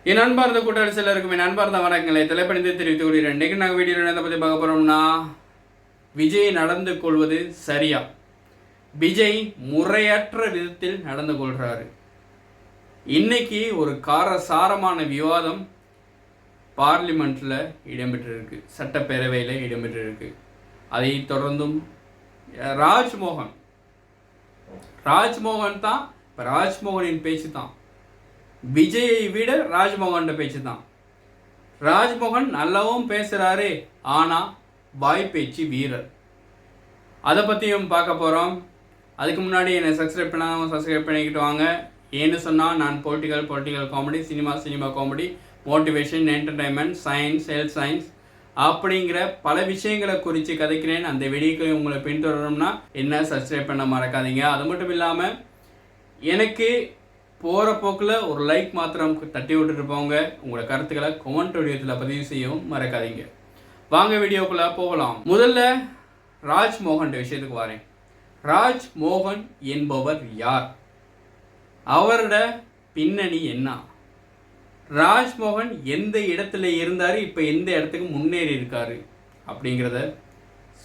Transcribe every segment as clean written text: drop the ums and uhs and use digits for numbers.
என் அன்பார்ந்த கூட்டாளி சிலருக்கும் என் அன்பார்ந்த வணக்கங்களை தலைப்பணிந்து தெரிவித்துக் கொள்கிறேன். இன்றைக்கு நாங்கள் வீடியோவில் எதை பற்றி பார்க்க போகிறோம்னா, விஜய் நடந்து கொள்வது சரியா? விஜய் முறையற்ற விதத்தில் நடந்து கொள்கிறாரு. இன்னைக்கு ஒரு காரசாரமான விவாதம் பார்லிமெண்ட்டில் இடம்பெற்றிருக்கு, சட்டப்பேரவையில் இடம்பெற்றிருக்கு. அதை தொடர்ந்தும் ராஜ்மோகன் தான், இப்போ ராஜ்மோகனின் பேச்சு தான் விஜயை விட ராஜ்மோகன் பேச்சு தான். ராஜ்மோகன் நல்லாவும் பேசுகிறாரு, ஆனால் வாய் பேச்சு வீரர். அதை பற்றியும் பார்க்க போகிறோம். அதுக்கு முன்னாடி என்னை சப்ஸ்கிரைப் பண்ணாமல் சப்ஸ்கிரைப் பண்ணிக்கிட்டு வாங்க. ஏன்னு சொன்னால் நான் political comedy, cinema comedy, motivation, entertainment, science, health science அப்படிங்கிற பல விஷயங்களை குறித்து கதைக்கிறேன். அந்த வீடியோக்கு உங்களை பின்தொடரணும்னா என்ன சப்ஸ்கிரைப் பண்ண மறக்காதீங்க. அது மட்டும் இல்லாமல் எனக்கு போகிற போக்கில் ஒரு லைக் மாத்திரம் தட்டி விட்டுட்டு போங்க. உங்களோட கருத்துக்களை கமெண்ட் வடிவத்தில் பதிவு செய்யவும் மறக்காதீங்க. வாங்க வீடியோக்குள்ளே போகலாம். முதல்ல ராஜ்மோகன் விஷயத்துக்கு வரேன். ராஜ்மோகன் என்பவர் யார்? அவரோட பின்னணி என்ன? ராஜ்மோகன் எந்த இடத்துல இருந்தார், இப்போ எந்த இடத்துக்கு முன்னேறி இருக்காரு அப்படிங்கிறத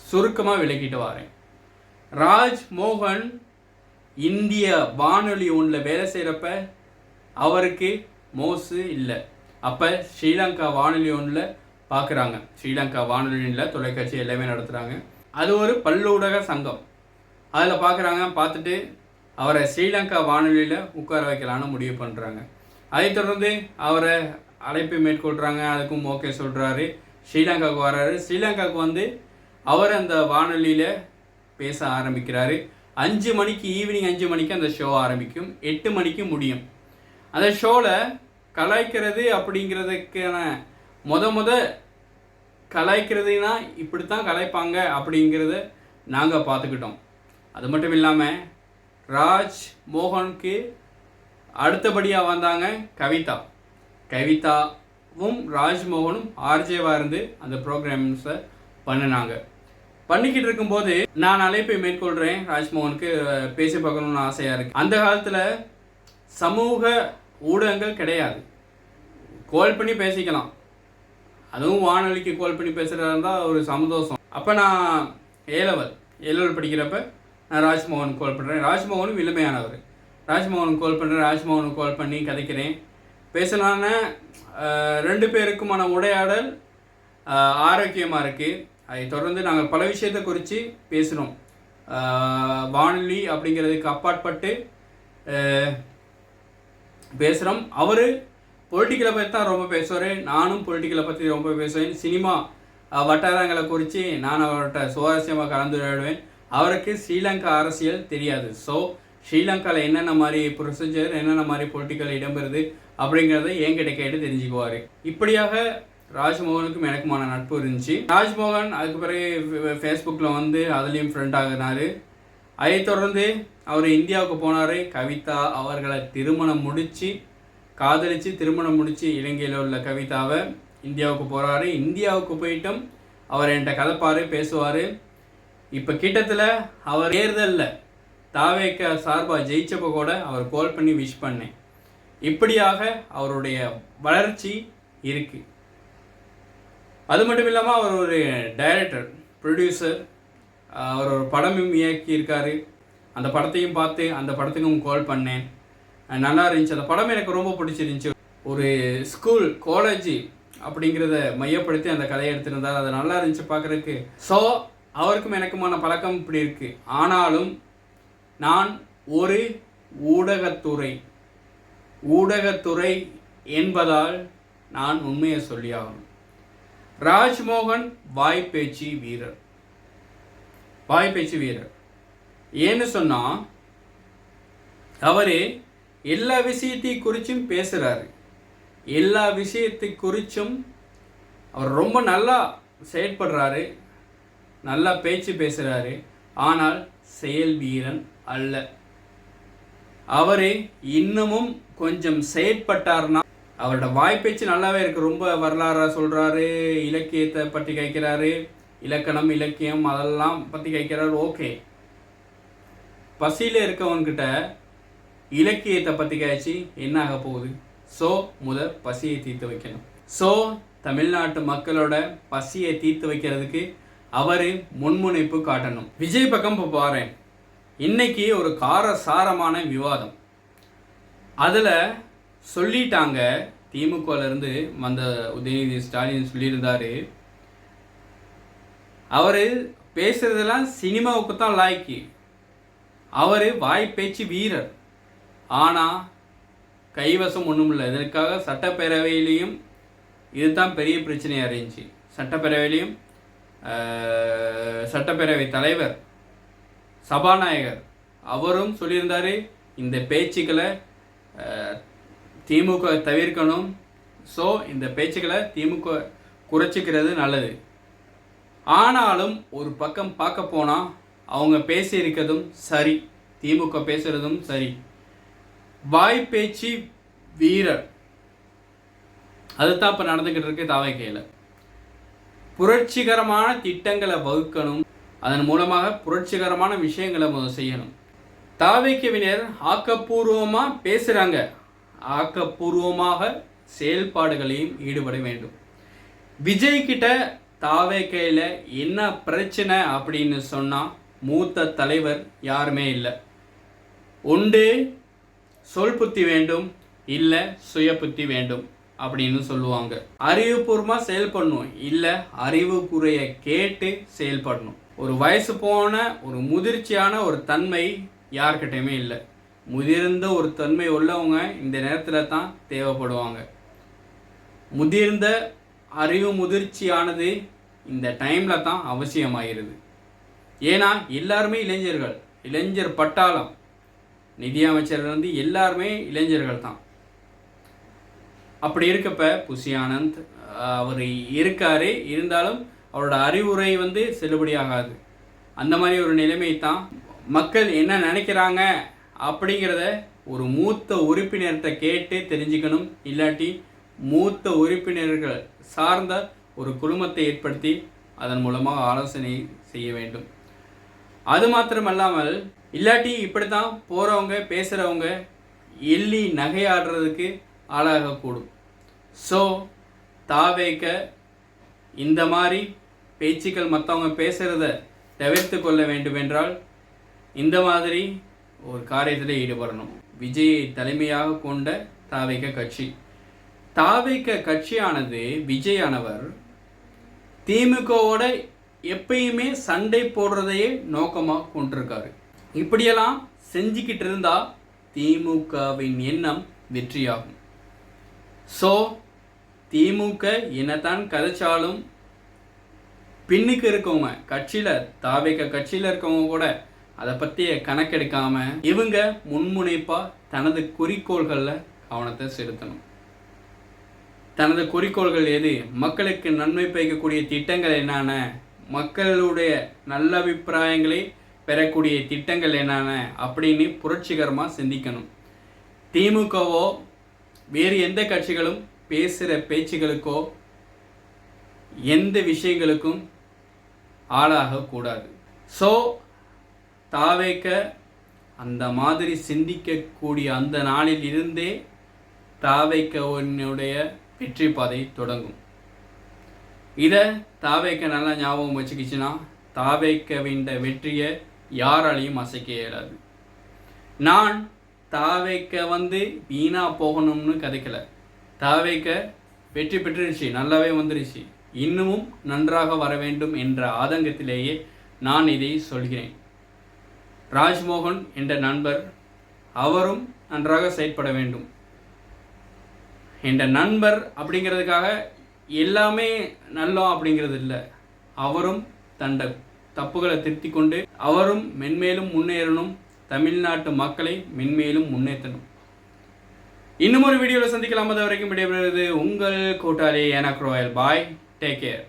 சுருக்கமாக விளக்கிட்டு வரேன். ராஜ்மோகன் இந்திய வானொலி ஒன்றில் வேலை செய்கிறப்ப அவருக்கு மோசு இல்லை. அப்போ ஸ்ரீலங்கா வானொலி ஒன்றில் பார்க்குறாங்க. ஸ்ரீலங்கா வானொலியில் தொலைக்காட்சி எல்லாமே நடத்துகிறாங்க. அது ஒரு பல்லூடக சங்கம். அதில் பார்த்துட்டு அவரை ஸ்ரீலங்கா வானொலியில் உட்கார வைக்கலான்னு முடிவு பண்ணுறாங்க. அதை தொடர்ந்து அவரை அழைப்பு மேற்கொள்கிறாங்க. அதுக்கும் ஓகே சொல்கிறாரு. ஸ்ரீலங்காவுக்கு வர்றாரு. ஸ்ரீலங்காவுக்கு வந்து அவர் அந்த வானொலியில் பேச ஆரம்பிக்கிறாரு. 5 மணிக்கு, ஈவினிங் 5 மணிக்கு அந்த ஷோ ஆரம்பிக்கும். 8 மணிக்கு முடியும். அந்த ஷோவில் கலாய்க்கிறது அப்படிங்கிறதுக்கான முத கலாய்க்கிறதுனா இப்படித்தான் கலாய்ப்பாங்க அப்படிங்கிறத நாங்கள் பார்த்துக்கிட்டோம். அது மட்டும் இல்லாமல் ராஜ்மோகனுக்கு அடுத்தபடியாக வந்தாங்க கவிதாவும் ராஜ்மோகனும் ஆர்ஜேவாக இருந்து அந்த ப்ரோக்ராம்ஸை பண்ணினாங்க. பண்ணிக்கிட்டு இருக்கும்போது நான் அழைப்பை மேற்கொள்கிறேன். ராஜ்மோகனுக்கு பேசி பார்க்கணுன்னு ஆசையாக இருக்குது. அந்த காலத்தில் சமூக ஊடகங்கள் கிடையாது. கால் பண்ணி பேசிக்கலாம். அதுவும் வானொலிக்கு கால் பண்ணி பேசுகிறதா இருந்தால் ஒரு சந்தோஷம். அப்போ நான் ஏலவல் படிக்கிறப்ப நான் ராஜ்மோகனுக்கு கால் பண்ணுறேன். ராஜ்மோகனும் இளமையானவர். ராஜ்மோகனுக்கு கால் பண்ணுறேன். ராஜ்மோகனுக்கு கால் பண்ணி கதைக்கிறேன். பேசினான 2 பேருக்குமான உரையாடல் ஆரோக்கியமாக இருக்குது. அதை தொடர்ந்து நாங்கள் பல விஷயத்தை குறித்து பேசினோம். வானொலி அப்படிங்கிறதுக்கு அப்பாற்பட்டு பேசுகிறோம். அவர் பொலிட்டிக்கலை பற்றி தான் ரொம்ப பேசுவார். நானும் பொலிட்டிக்கலை பற்றி ரொம்ப பேசுவேன். சினிமா வட்டாரங்களை குறித்து நான் அவர்கிட்ட சுவாரஸ்யமாக கலந்துரையாடுவேன். அவருக்கு ஸ்ரீலங்கா அரசியல் தெரியாது. ஸோ ஸ்ரீலங்காவில் என்னென்ன மாதிரி ப்ரொசீஜர், என்னென்ன மாதிரி பொலிட்டிக்கல் இடம்பெறுது அப்படிங்கிறத என்கிட்ட கேட்டு தெரிஞ்சுக்குவார். இப்படியாக ராஜ்மோகனுக்கும் எனக்குமான நட்பு இருந்துச்சு. ராஜ்மோகன் அதுக்கு பிறகு ஃபேஸ்புக்கில் வந்து அதுலேயும் ஃப்ரெண்ட் ஆகினார். அதை தொடர்ந்து அவர் இந்தியாவுக்கு போனார். கவிதா அவர்களை காதலித்து திருமணம் முடித்து இலங்கையில் உள்ள கவிதாவை இந்தியாவுக்கு போகிறாரு. இந்தியாவுக்கு போயிட்டும் அவர் என்கிட்ட கதைப்பார், பேசுவார். இப்போ கிட்டத்தில் அவர் தேர்தலில் தாவேக்க சார்பாக ஜெயிச்சப்போ கூட அவர் கால் பண்ணி விஷ் பண்ணேன். இப்படியாக அவருடைய வளர்ச்சி இருக்குது. அது மட்டும் இல்லாமல் அவர் ஒரு டைரக்டர், ப்ரொடியூசர். அவர் ஒரு படமும் இயக்கியிருக்காரு. அந்த படத்தையும் பார்த்து அந்த படத்துக்கும் கால் பண்ணேன். நல்லா இருந்துச்சு. அந்த படம் எனக்கு ரொம்ப பிடிச்சிருந்துச்சி. ஒரு ஸ்கூல், காலேஜ் அப்படிங்கிறத மையப்படுத்தி அந்த கதையை எடுத்திருந்தார். அது நல்லா இருந்துச்சு பார்க்குறதுக்கு. ஸோ அவருக்கும் எனக்குமான பழக்கம் இப்படி இருக்குது. ஆனாலும் நான் ஒரு ஊடகத்துறை என்பதால் நான் உண்மையை சொல்லி ஆகணும். ராஜ்மோகன் வாய்ப்பேச்சு வீரர். ஏன்னு சொன்னால் அவர் எல்லா விஷயத்தை குறிச்சும் பேசுகிறாரு. எல்லா விஷயத்தை குறிச்சும் அவர் ரொம்ப நல்லா செயல்படுறாரு, நல்லா பேச்சு பேசுகிறாரு. ஆனால் செயல் வீரன் அல்ல. அவர் இன்னமும் கொஞ்சம் செயற்பட்டார்னா, அவரோட வாய்ப்பேச்சு நல்லாவே இருக்குது. ரொம்ப வரலாறாக சொல்கிறாரு, இலக்கியத்தை பற்றி கேட்குறாரு, இலக்கணம், இலக்கியம் அதெல்லாம் பற்றி கேட்குறாரு. ஓகே, பசியில் இருக்கவன்கிட்ட இலக்கியத்தை பற்றி கேட்சி என்ன ஆக போகுது ஸோ பசியை தீர்த்து வைக்கணும். ஸோ தமிழ்நாட்டு மக்களோட பசியை தீர்த்து வைக்கிறதுக்கு அவர் முன்முனைப்பு காட்டணும். விஜய் பக்கம் இப்போ பாருங்க, இன்னைக்கு ஒரு காரசாரமான விவாதம். அதில் சொல்லிட்டாங்க, திமுகலேருந்து வந்த உதயநிதி ஸ்டாலின் சொல்லியிருந்தார், அவர் பேசுறதெல்லாம் சினிமாவுக்கு தான் லாய்க்கு, அவர் வாய்ப்பேச்சு வீரர், ஆனால் கைவசம் ஒன்றும் இல்லை. இதற்காக சட்டப்பேரவையிலையும் இதுதான் பெரிய பிரச்சனையாக இருந்துச்சு. சட்டப்பேரவை தலைவர், சபாநாயகர் அவரும் சொல்லியிருந்தார், இந்த பேச்சுக்களை திமுக தவிர்க்கணும். ஸோ இந்த பேச்சுக்களை திமுக குறைச்சிக்கிறது நல்லது. ஆனாலும் ஒரு பக்கம் பார்க்க போனால் அவங்க பேசியிருக்கிறதும் சரி, திமுக பேசுகிறதும் சரி. வாய்ப்பேச்சு வீரர், அதுதான் இப்போ நடந்துக்கிட்டு இருக்கு தாவேக்கையில். புரட்சிகரமான திட்டங்களை வகுக்கணும், அதன் மூலமாக புரட்சிகரமான விஷயங்களை செய்யணும். தாவேக்கவினர் ஆக்கப்பூர்வமாக பேசுகிறாங்க, ஆக்கப்பூர்வமாக செயல்பாடுகளையும் ஈடுபட வேண்டும். விஜய் கிட்ட தாவேக்கையில் என்ன பிரச்சனை அப்படின்னு சொன்னால், மூத்த தலைவர் யாருமே இல்லை. ஒன்று சொல் புத்தி வேண்டும், இல்லை சுய புத்தி வேண்டும் அப்படின்னு சொல்லுவாங்க. அறிவுபூர்வமாக செயல்படணும், இல்லை அறிவுக்குறையை கேட்டு செயல்படணும். ஒரு வயசு போன ஒரு முதிர்ச்சியான ஒரு தன்மை யார்கிட்டையுமே இல்லை. முதிர்ந்த ஒரு தன்மை உள்ளவங்க இந்த நேரத்தில் தான் தேவைப்படுவாங்க. முதிர்ந்த அறிவு முதிர்ச்சியானது இந்த டைமில் தான் அவசியமாகிறது. ஏன்னா எல்லாருமே இளைஞர்கள், இளைஞர் பட்டாளம், நிதியமைச்சர்லேருந்து எல்லாருமே இளைஞர்கள் தான். அப்படி இருக்கப்ப புசி ஆனந்த் அவர் இருக்காரு, இருந்தாலும் அவரோட அறிவுரை செல்லுபடியாகாது. அந்த மாதிரி ஒரு நிலைமை தான். மக்கள் என்ன நினைக்கிறாங்க அப்படிங்கிறத ஒரு மூத்த உறுப்பினர்கிட்ட கேட்டு தெரிஞ்சுக்கணும். இல்லாட்டி மூத்த உறுப்பினர்கள் சார்ந்த ஒரு குழுமத்தை ஏற்படுத்தி அதன் மூலமாக ஆலோசனை செய்ய வேண்டும். அது மாத்திரமல்லாமல் இல்லாட்டி இப்படி தான் போகிறவங்க பேசுகிறவங்க எள்ளி நகையாடுறதுக்கு ஆளாகக்கூடும். ஸோ தாவேக்க இந்த மாதிரி பேச்சுக்கள் மற்றவங்க பேசுகிறத தவிர்த்து கொள்ள வேண்டும் என்றால் இந்த மாதிரி ஒரு காரியத்தில் ஈடுபடணும். விஜயை தலைமையாக கொண்ட தாவேக்க கட்சி, தாவேக்க கட்சியானது விஜயானவர் திமுகவோட எப்பயுமே சண்டை போடுறதையே நோக்கமாக கொண்டிருக்காரு. இப்படியெல்லாம் செஞ்சுக்கிட்டு இருந்தால் திமுகவின் எண்ணம் வெற்றியாகும். ஸோ திமுக என்னத்தான் கதைச்சாலும் பின்னுக்கு இருக்கவங்க கட்சியில், தாவேக்க கட்சியில் இருக்கவங்க கூட அதை பற்றிய கணக்கெடுக்காமல் இவங்க முன்முனைப்பாக தனது குறிக்கோள்களில் கவனத்தை செலுத்தணும். தனது குறிக்கோள்கள் எது, மக்களுக்கு நன்மை பயக்கக்கூடிய திட்டங்கள் என்னென்ன, மக்களுடைய நல்ல அபிப்பிராயங்களை பெறக்கூடிய திட்டங்கள் என்னென்ன அப்படின்னு புரட்சிகரமாக சிந்திக்கணும். திமுகவோ வேறு எந்த கட்சிகளும் பேசுகிற பேச்சுகளுக்கோ எந்த விஷயங்களுக்கும் ஆளாகக்கூடாது. ஸோ தாவேக்க அந்த மாதிரி சிந்திக்கக்கூடிய அந்த நாளில் இருந்தே தாவேக்கனுடைய வெற்றி பாதை தொடங்கும். இதை தாவேக்க நல்லா ஞாபகம் வச்சுக்கிச்சுன்னா தாவேக்கவின் வெற்றியை யாராலையும் அசைக்க இயலாது. நான் தாவேக்க வீணாக போகணும்னு கதைக்கலை. தாவேக்க வெற்றி பெற்றுருச்சு, நல்லாவே வந்துருச்சு, இன்னமும் நன்றாக வர வேண்டும் என்ற ஆதங்கத்திலேயே நான் இதை சொல்கிறேன். ராஜ்மோகன் என்ற நண்பர், அவரும் நன்றாக செயல்பட வேண்டும். என்ற நண்பர் அப்படிங்கிறதுக்காக எல்லாமே நல்லோம் அப்படிங்கிறது இல்லை. அவரும் தண்ட தப்புகளை திருத்தி கொண்டு அவரும் மென்மேலும் முன்னேறணும், தமிழ்நாட்டு மக்களை மென்மேலும் முன்னேற்றணும். இன்னும் ஒரு வீடியோவில் சந்திக்கலாம். அது வரைக்கும் விடைபெறுவது உங்கள் கூட்டாளி ஏனாக் ராயல். பாய், டேக் கேர்.